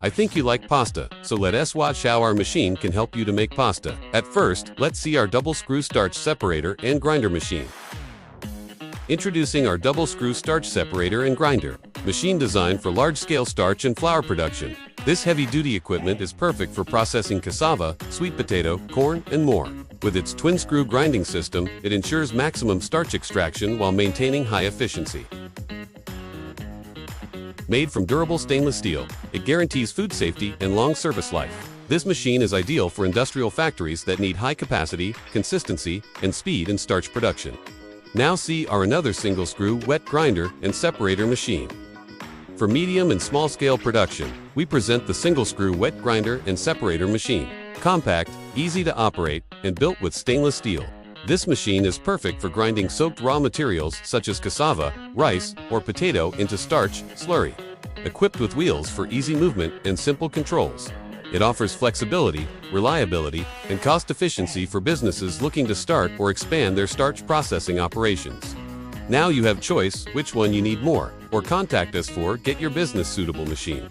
I think you like pasta, so let us watch how our machine can help you to make pasta. At first, let's see our double screw starch separator and grinder machine. Introducing our double screw starch separator and grinder. Machine designed for large-scale starch and flour production. This heavy-duty equipment is perfect for processing cassava, sweet potato, corn, and more. With its twin-screw grinding system, it ensures maximum starch extraction while maintaining high efficiency. Made from durable stainless steel, it guarantees food safety and long service life. This machine is ideal for industrial factories that need high capacity, consistency, and speed in starch production. Now see our another single-screw wet grinder and separator machine. For medium and small-scale production, we present the single-screw wet grinder and separator machine. Compact, easy to operate, and built with stainless steel. This machine is perfect for grinding soaked raw materials such as cassava, rice, or potato into starch, slurry. Equipped with wheels for easy movement and simple controls. It offers flexibility, reliability, and cost efficiency for businesses looking to start or expand their starch processing operations. Now you have choice which one you need more, or contact us for get your business suitable machine.